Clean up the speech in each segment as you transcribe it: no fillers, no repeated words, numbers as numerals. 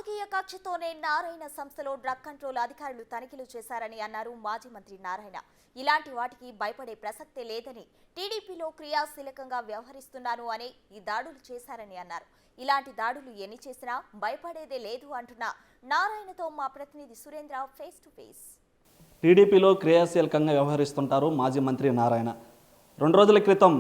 రాజకీయ కక్షతోనే నారాయణ సంస్థలో drug control అధికారులు తనిఖీలు చేశారని అన్నారు మాజీ మంత్రి నారాయణ. ఇలాంటి వాటికి భయపడే ప్రసక్తే లేదని, టీడీపీలో క్రియాశీలకంగా వ్యవహరిస్తున్నాను అని ఈ దాడులు చేశారని అన్నారు. ఇలాంటి దాడులు ఎన్ని చేసినా భయపడేదే లేదు అంటున్న నారాయణతో మా ప్రతినిధి సురేంద్ర ఫేస్ టు ఫేస్. టీడీపీలో క్రియాశీలకంగా వ్యవహరిస్తుంటారు మాజీ మంత్రి నారాయణ. 2 రోజుల క్రితం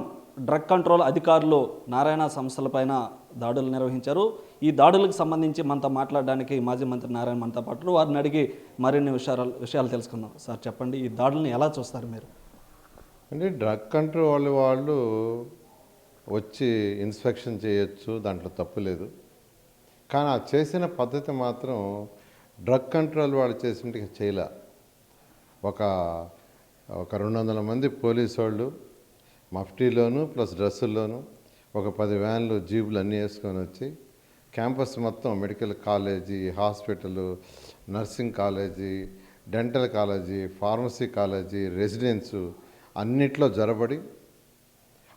డ్రగ్ కంట్రోల్ అధికారులు నారాయణ సంస్థలపైన దాడులు నిర్వహించారు. ఈ దాడులకు సంబంధించి మనతో మాట్లాడడానికి మాజీ మంత్రి నారాయణ మనతో పాటు వారిని అడిగి మరిన్ని విషయాలు తెలుసుకుందాం. సార్ చెప్పండి, ఈ దాడులను ఎలా చూస్తారు మీరు? అంటే డ్రగ్ కంట్రోల్ వాళ్ళు వచ్చి ఇన్స్పెక్షన్ చేయొచ్చు, దాంట్లో తప్పు లేదు. కానీ ఆ చేసిన పద్ధతి మాత్రం డ్రగ్ కంట్రోల్ వాళ్ళు చేసింటే చేయలే. ఒక 200 మంది పోలీసు వాళ్ళు మఫ్టీలోను ప్లస్ డ్రెస్సుల్లోను ఒక 10 వ్యాన్లు జీబులు అన్నీ వేసుకొని వచ్చి క్యాంపస్ మొత్తం medical college, hospital, nursing college, dental college, pharmacy college, residence అన్నిట్లో జరబడి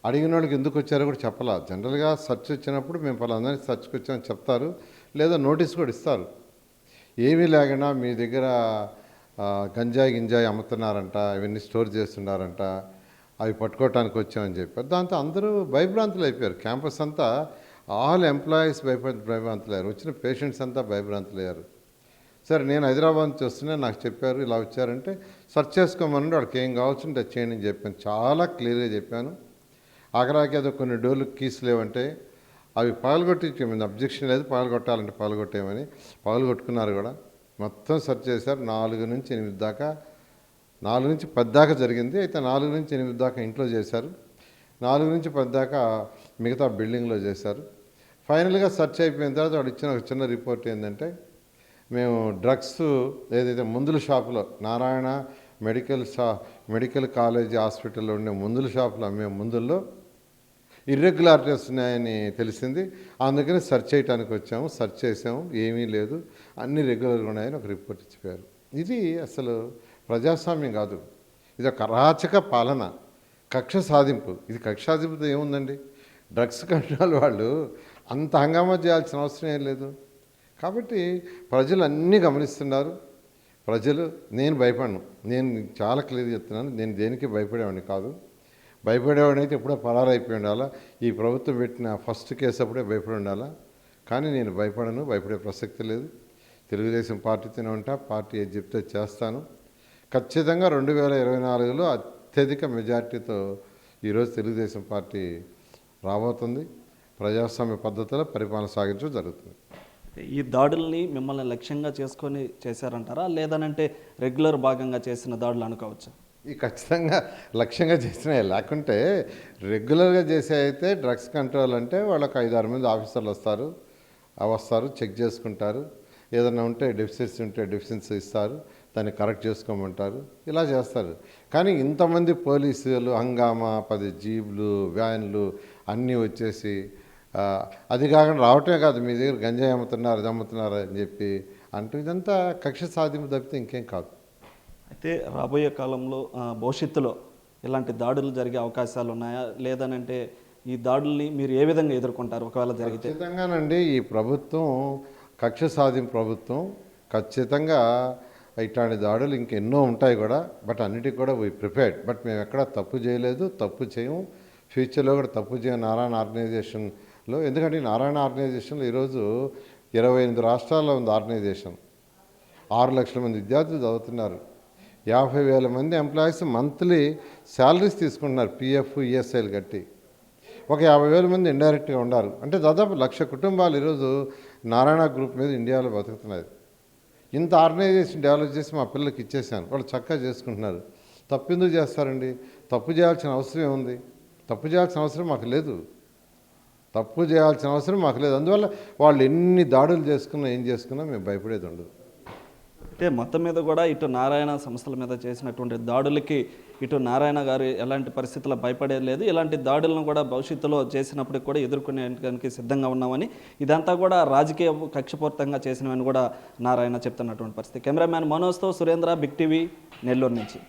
అడిగిన వాళ్ళకి ఎందుకు వచ్చారో కూడా చెప్పాల. జనరల్గా సర్చ్ వచ్చినప్పుడు మేము పలాందరినీ సర్చ్కి వచ్చామని చెప్తారు, లేదా నోటీస్ కూడా ఇస్తారు. ఏమీ లేకుండా మీ దగ్గర గంజాయి అమ్ముతున్నారంట, ఇవన్నీ స్టోర్ చేస్తున్నారంట, అవి పట్టుకోవటానికి వచ్చామని చెప్పారు. దాంతో అందరూ భయభ్రాంతులు అయిపోయారు. క్యాంపస్ అంతా ఆల్ ఎంప్లాయీస్ భయభ్రాంతులు అయ్యారు, వచ్చిన పేషెంట్స్ అంతా భయభ్రాంతులు అయ్యారు. సరే, నేను హైదరాబాద్ నుంచి వస్తున్నా, నాకు చెప్పారు ఇలా వచ్చారంటే సెర్చ్ చేసుకోమని వాడికి ఏం కావాల్సింటే అది చేయండి అని చెప్పాను. చాలా క్లియర్గా చెప్పాను. ఆఖరాకి ఏదో కొన్ని డోర్లు కీస్ లేవంటే అవి పగలగొట్టించాము. అబ్జెక్షన్ లేదు, పగలగొట్టాలంటే పగలగొట్టేమని పగలగొట్టుకున్నారు కూడా. మొత్తం సెర్చ్ చేశారు. 4 నుంచి 8 దాకా, 4 నుంచి 10 దాకా జరిగింది. అయితే 4 నుంచి 8 దాకా ఇంట్లో చేశారు, 4 నుంచి 10 దాకా మిగతా బిల్డింగ్లో చేశారు. ఫైనల్గా సెర్చ్ అయిపోయిన తర్వాత వాడు ఇచ్చిన ఒక చిన్న రిపోర్ట్ ఏంటంటే, మేము డ్రగ్స్ ఏదైతే మందుల షాపులో నారాయణ మెడికల్ కాలేజీ హాస్పిటల్లో ఉండే మందుల షాపులో అమ్మే మందుల్లో ఇర్రెగ్యులారిటీస్ ఉన్నాయని తెలిసింది. అందుకని సెర్చ్ చేయడానికి వచ్చాము, సెర్చ్ చేసాము, ఏమీ లేదు, అన్నీ రెగ్యులర్గా ఉన్నాయని ఒక రిపోర్ట్ ఇచ్చిపోయారు. ఇది అసలు ప్రజాస్వామ్యం కాదు, ఇది ఒక అరాచక పాలన, కక్ష సాధింపు. ఇది కక్ష సాధింపుతో ఏముందండి? డ్రగ్స్ కంట్రోల్ వాళ్ళు అంత హంగామా చేయాల్సిన అవసరం ఏం లేదు. కాబట్టి ప్రజలు అన్నీ గమనిస్తున్నారు. ప్రజలు, నేను భయపడను, నేను చాలా క్లియర్ చెప్తున్నాను, నేను దేనికి భయపడేవాడిని కాదు. భయపడేవాడిని అయితే ఎప్పుడో పరారైపోయి ఉండాలా. ఈ ప్రభుత్వం పెట్టిన ఫస్ట్ కేసు అప్పుడే భయపడి ఉండాలా. కానీ నేను భయపడను, భయపడే ప్రసక్తి లేదు. తెలుగుదేశం పార్టీతోనే ఉంటా, పార్టీ ఏది చెప్తే చేస్తాను. ఖచ్చితంగా 2024లో అత్యధిక మెజార్టీతో ఈరోజు తెలుగుదేశం పార్టీ రాబోతుంది. ప్రజాస్వామ్య పద్ధతిలో పరిపాలన సాగించడం జరుగుతుంది. ఈ దాడుల్ని మిమ్మల్ని లక్ష్యంగా చేసుకొని చేశారంటారా, లేదనంటే రెగ్యులర్ భాగంగా చేసిన దాడులు అనుకోవచ్చా? ఈ ఖచ్చితంగా లక్ష్యంగా చేసినాయి. లేకుంటే రెగ్యులర్గా చేసే అయితే డ్రగ్స్ కంట్రోల్ అంటే వాళ్ళకి 5-6 మంది ఆఫీసర్లు వస్తారు, చెక్ చేసుకుంటారు. ఏదైనా ఉంటే డెఫిషియన్సీ ఇస్తారు, దాన్ని కరెక్ట్ చేసుకోమంటారు, ఇలా చేస్తారు. కానీ ఇంతమంది పోలీసులు హంగామా, 10 జీబులు, వ్యాన్లు అన్నీ వచ్చేసి అది కాకుండా రావటమే కాదు, మీ దగ్గర గంజాయి అమ్ముతున్నారు, అది అమ్ముతున్నారు అని చెప్పి అంటూ ఇదంతా కక్ష సాధింపు తప్పితే ఇంకేం కాదు. అయితే రాబోయే కాలంలో భవిష్యత్తులో ఇలాంటి దాడులు జరిగే అవకాశాలు ఉన్నాయా, లేదనంటే ఈ దాడుల్ని మీరు ఏ విధంగా ఎదుర్కొంటారు ఒకవేళ జరిగితే? ఖచ్చితంగానండి, ఈ ప్రభుత్వం కక్ష సాధింపు ప్రభుత్వం. ఖచ్చితంగా ఇట్లాంటి దాడులు ఇంకెన్నో ఉంటాయి కూడా. బట్ అన్నిటికి కూడా వీ ప్రిపేర్డ్. బట్ మేము ఎక్కడా తప్పు చేయలేదు, తప్పు చేయము, ఫ్యూచర్లో కూడా తప్పు చేయము నారాయణ ఆర్గనైజేషన్లో. ఎందుకంటే నారాయణ ఆర్గనైజేషన్లో ఈరోజు 28 రాష్ట్రాల్లో ఉంది ఆర్గనైజేషన్. 6 లక్షల మంది విద్యార్థులు చదువుతున్నారు, 50,000 మంది ఎంప్లాయీస్ మంత్లీ శాలరీస్ తీసుకుంటున్నారు, పిఎఫ్ ఈఎస్ఐలు కట్టి. ఒక 50,000 మంది ఇండైరెక్ట్గా ఉన్నారు. అంటే దాదాపు 1,00,000 కుటుంబాలు ఈరోజు నారాయణ గ్రూప్ మీద ఇండియాలో బతుకుతున్నాయి. ఇంత ఆర్గనైజేషన్ డెవలప్ చేసి మా పిల్లలకి ఇచ్చేసాను, వాళ్ళు చక్కగా చేసుకుంటున్నారు. తప్పు ఎందుకు చేస్తారండి? తప్పు చేయాల్సిన అవసరం ఏముంది? తప్పు చేయాల్సిన అవసరం మాకు లేదు, అందువల్ల వాళ్ళు ఎన్ని దాడులు చేసుకున్నా ఏం చేసుకున్నా మేము భయపడేది ఉండదు. అంటే మొత్తం మీద కూడా ఇటు నారాయణ సంస్థల మీద చేసినటువంటి దాడులకి ఇటు నారాయణ గారు ఎలాంటి పరిస్థితుల్లో భయపడేది లేదు. ఇలాంటి దాడులను కూడా భవిష్యత్తులో చేసినప్పటికి కూడా ఎదుర్కొనేందుకు సిద్ధంగా ఉన్నామని, ఇదంతా కూడా రాజకీయ కక్షపూరితంగా చేసినవని కూడా నారాయణ చెప్తున్నటువంటి పరిస్థితి. కెమెరామ్యాన్ మనోజ్తో సురేంద్ర, బిగ్ టీవీ, నెల్లూరు నుంచి.